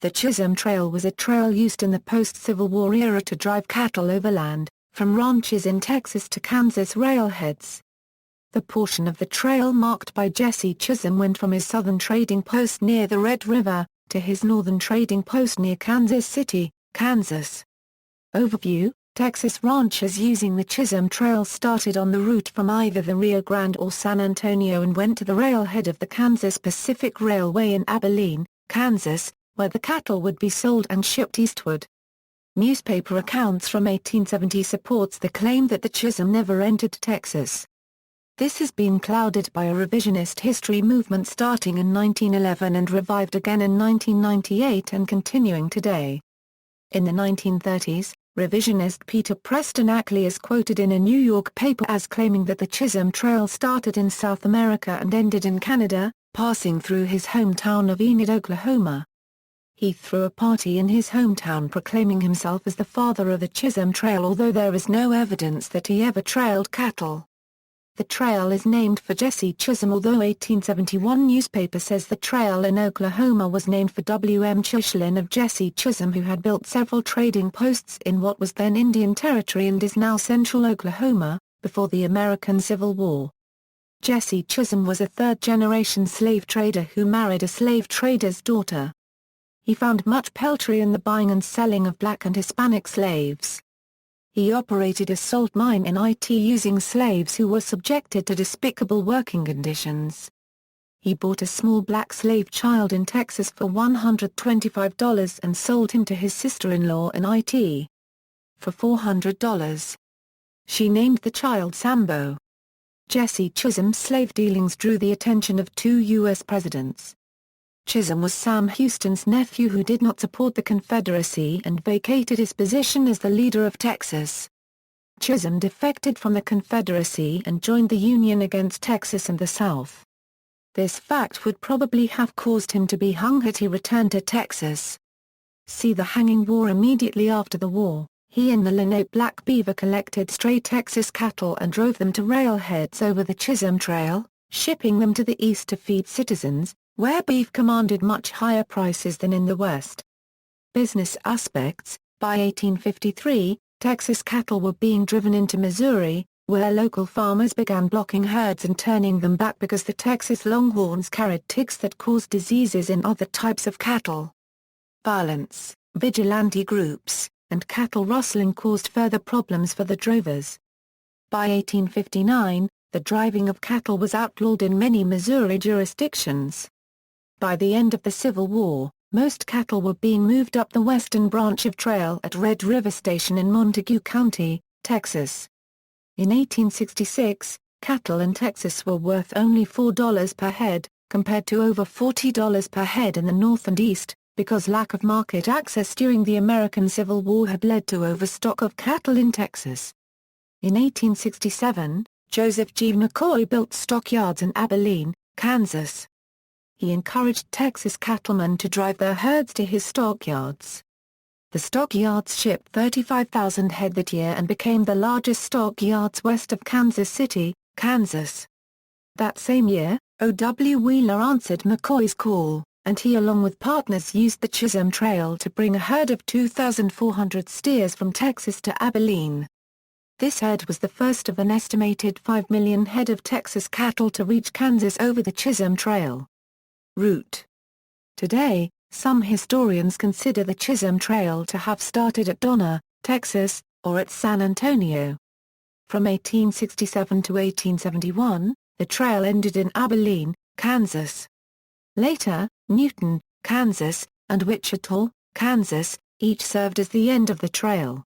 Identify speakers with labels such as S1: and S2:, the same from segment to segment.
S1: The Chisholm Trail was a trail used in the post-Civil War era to drive cattle overland, from ranches in Texas to Kansas railheads. The portion of the trail marked by Jesse Chisholm went from his southern trading post near the Red River, to his northern trading post near Kansas City, Kansas. Overview: Texas ranchers using the Chisholm Trail started on the route from either the Rio Grande or San Antonio and went to the railhead of the Kansas Pacific Railway in Abilene, Kansas, where the cattle would be sold and shipped eastward. Newspaper accounts from 1870 supports the claim that the Chisholm never entered Texas. This has been clouded by a revisionist history movement starting in 1911 and revived again in 1998 and continuing today. In the 1930s, revisionist Peter Preston Ackley is quoted in a New York paper as claiming that the Chisholm Trail started in South America and ended in Canada, passing through his hometown of Enid, Oklahoma. He threw a party in his hometown proclaiming himself as the father of the Chisholm Trail, although there is no evidence that he ever trailed cattle. The trail is named for Jesse Chisholm, although 1871 newspaper says the trail in Oklahoma was named for W. M. Chisholm of Jesse Chisholm, who had built several trading posts in what was then Indian Territory and is now central Oklahoma, before the American Civil War. Jesse Chisholm was a third-generation slave trader who married a slave trader's daughter. He found much peltry in the buying and selling of black and Hispanic slaves. He operated a salt mine in it using slaves who were subjected to despicable working conditions. He bought a small black slave child in Texas for $125 and sold him to his sister-in-law in it. For $400. She named the child Sambo. Jesse Chisholm's slave dealings drew the attention of two U.S. presidents. Chisholm was Sam Houston's nephew who did not support the Confederacy and vacated his position as the leader of Texas. Chisholm defected from the Confederacy and joined the Union against Texas and the South. This fact would probably have caused him to be hung had he returned to Texas. See the Hanging War. Immediately after the war, he and the Lenape Black Beaver collected stray Texas cattle and drove them to railheads over the Chisholm Trail, shipping them to the east to feed citizens, where beef commanded much higher prices than in the West. Business aspects: by 1853, Texas cattle were being driven into Missouri, where local farmers began blocking herds and turning them back because the Texas Longhorns carried ticks that caused diseases in other types of cattle. Violence, vigilante groups, and cattle rustling caused further problems for the drovers. By 1859, the driving of cattle was outlawed in many Missouri jurisdictions. By the end of the Civil War, most cattle were being moved up the western branch of trail at Red River Station in Montague County, Texas. In 1866, cattle in Texas were worth only $4 per head, compared to over $40 per head in the North and East, because lack of market access during the American Civil War had led to overstock of cattle in Texas. In 1867, Joseph G. McCoy built stockyards in Abilene, Kansas. He encouraged Texas cattlemen to drive their herds to his stockyards. The stockyards shipped 35,000 head that year and became the largest stockyards west of Kansas City, Kansas. That same year, O.W. Wheeler answered McCoy's call, and he along with partners used the Chisholm Trail to bring a herd of 2,400 steers from Texas to Abilene. This herd was the first of an estimated 5 million head of Texas cattle to reach Kansas over the Chisholm Trail. Route. Today, some historians consider the Chisholm Trail to have started at Donna, Texas, or at San Antonio. From 1867 to 1871, the trail ended in Abilene, Kansas. Later, Newton, Kansas, and Wichita, Kansas, each served as the end of the trail.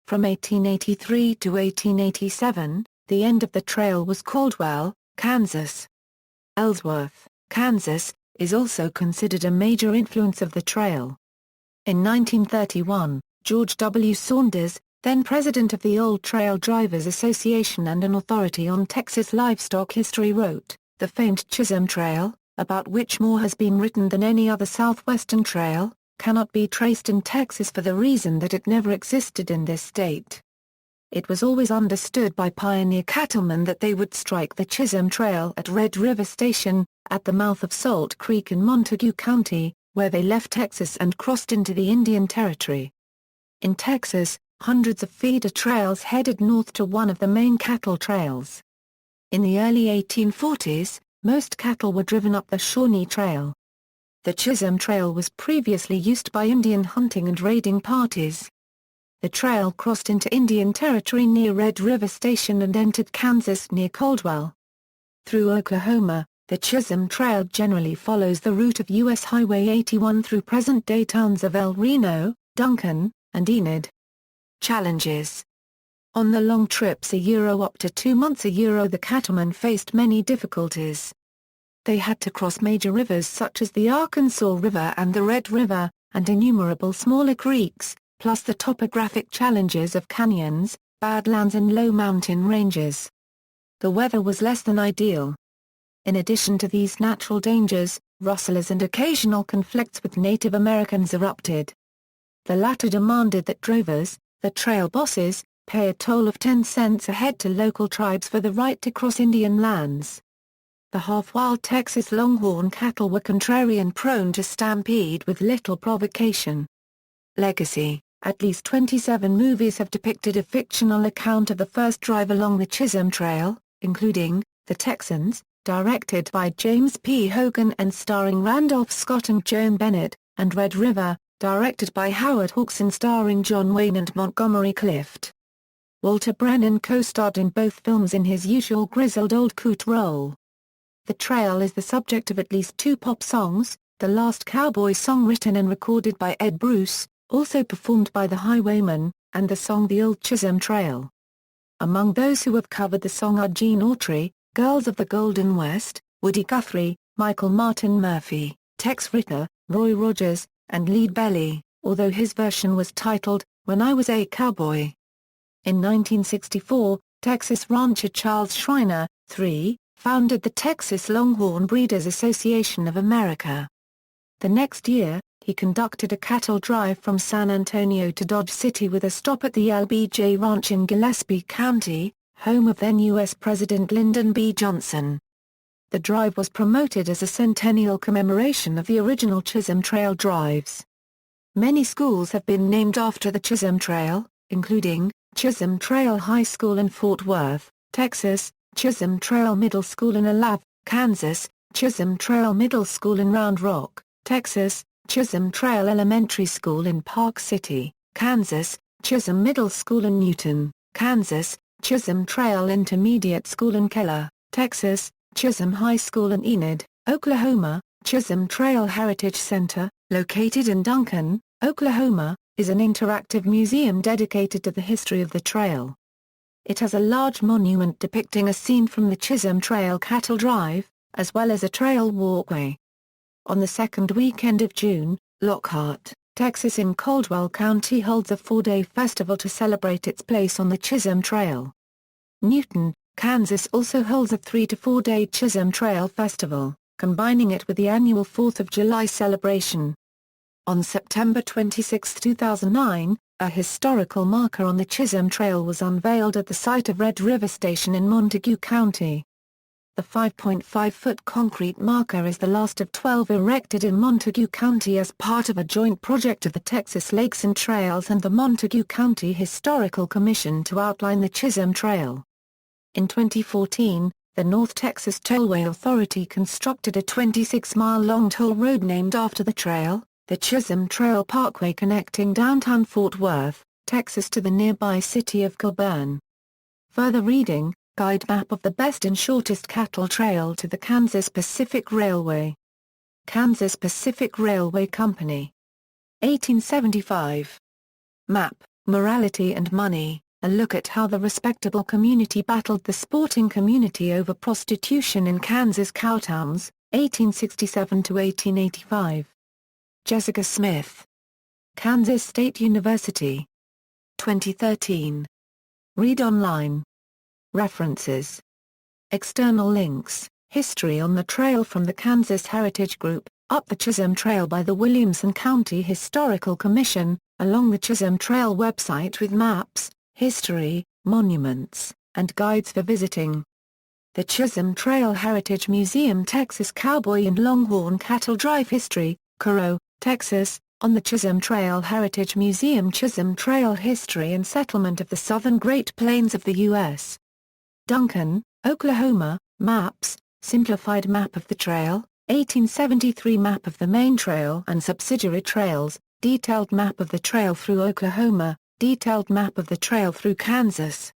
S1: From 1883 to 1887, the end of the trail was Caldwell, Kansas. Ellsworth, Kansas, is also considered a major influence of the trail. In 1931, George W. Saunders, then president of the Old Trail Drivers Association and an authority on Texas livestock history, wrote, "The famed Chisholm Trail, about which more has been written than any other southwestern trail, cannot be traced in Texas for the reason that it never existed in this state." It was always understood by pioneer cattlemen that they would strike the Chisholm Trail at Red River Station, at the mouth of Salt Creek in Montague County, where they left Texas and crossed into the Indian Territory. In Texas, hundreds of feeder trails headed north to one of the main cattle trails. In the early 1840s, most cattle were driven up the Shawnee Trail. The Chisholm Trail was previously used by Indian hunting and raiding parties. The trail crossed into Indian Territory near Red River Station and entered Kansas near Caldwell. Through Oklahoma, the Chisholm Trail generally follows the route of U.S. Highway 81 through present-day towns of El Reno, Duncan, and Enid. Challenges. On the long trips up to 2 months the cattlemen faced many difficulties. They had to cross major rivers such as the Arkansas River and the Red River, and innumerable smaller creeks, plus the topographic challenges of canyons, badlands and low mountain ranges. The weather was less than ideal. In addition to these natural dangers, rustlers and occasional conflicts with Native Americans erupted. The latter demanded that drovers, the trail bosses, pay a toll of 10 cents a head to local tribes for the right to cross Indian lands. The half-wild Texas Longhorn cattle were contrary and prone to stampede with little provocation. Legacy. At least 27 movies have depicted a fictional account of the first drive along the Chisholm Trail, including The Texans, directed by James P. Hogan and starring Randolph Scott and Joan Bennett, and Red River, directed by Howard Hawks and starring John Wayne and Montgomery Clift. Walter Brennan co-starred in both films in his usual grizzled old coot role. The trail is the subject of at least 2 pop songs, the last cowboy song written and recorded by Ed Bruce, also performed by the Highwaymen, and the song The Old Chisholm Trail. Among those who have covered the song are Gene Autry, Girls of the Golden West, Woody Guthrie, Michael Martin Murphey, Tex Ritter, Roy Rogers, and Lead Belly, although his version was titled, When I Was a Cowboy. In 1964, Texas rancher Charles Schreiner, III, founded the Texas Longhorn Breeders Association of America. The next year, he conducted a cattle drive from San Antonio to Dodge City with a stop at the LBJ Ranch in Gillespie County, home of then U.S. President Lyndon B. Johnson. The drive was promoted as a centennial commemoration of the original Chisholm Trail drives. Many schools have been named after the Chisholm Trail, including Chisholm Trail High School in Fort Worth, Texas, Chisholm Trail Middle School in Olathe, Kansas, Chisholm Trail Middle School in Round Rock, Texas, Chisholm Trail Elementary School in Park City, Kansas, Chisholm Middle School in Newton, Kansas, Chisholm Trail Intermediate School in Keller, Texas, Chisholm High School in Enid, Oklahoma. Chisholm Trail Heritage Center, located in Duncan, Oklahoma, is an interactive museum dedicated to the history of the trail. It has a large monument depicting a scene from the Chisholm Trail cattle drive, as well as a trail walkway. On the second weekend of June, Lockhart, Texas in Caldwell County holds a 4-day festival to celebrate its place on the Chisholm Trail. Newton, Kansas also holds a 3 to 4 day Chisholm Trail festival, combining it with the annual 4th of July celebration. On September 26, 2009, a historical marker on the Chisholm Trail was unveiled at the site of Red River Station in Montague County. The 5.5-foot concrete marker is the last of 12 erected in Montague County as part of a joint project of the Texas Lakes and Trails and the Montague County Historical Commission to outline the Chisholm Trail. In 2014, the North Texas Tollway Authority constructed a 26-mile-long toll road named after the trail, the Chisholm Trail Parkway connecting downtown Fort Worth, Texas to the nearby city of Coburn. Further reading, Guide map of the best and shortest cattle trail to the Kansas Pacific Railway. Kansas Pacific Railway Company. 1875. Map, Morality and Money, a look at how the respectable community battled the sporting community over prostitution in Kansas cowtowns, 1867 to 1885. Jessica Smith. Kansas State University. 2013. Read online. References. External links, History on the Trail from the Kansas Heritage Group, Up the Chisholm Trail by the Williamson County Historical Commission, along the Chisholm Trail website with maps, history, monuments, and guides for visiting. The Chisholm Trail Heritage Museum Texas Cowboy and Longhorn Cattle Drive History, Cairo, Texas, on the Chisholm Trail Heritage Museum. Chisholm Trail History and Settlement of the Southern Great Plains of the U.S. Duncan, Oklahoma, Maps, Simplified Map of the Trail, 1873. Map of the main trail and subsidiary trails, Detailed Map of the Trail through Oklahoma, Detailed Map of the Trail through Kansas,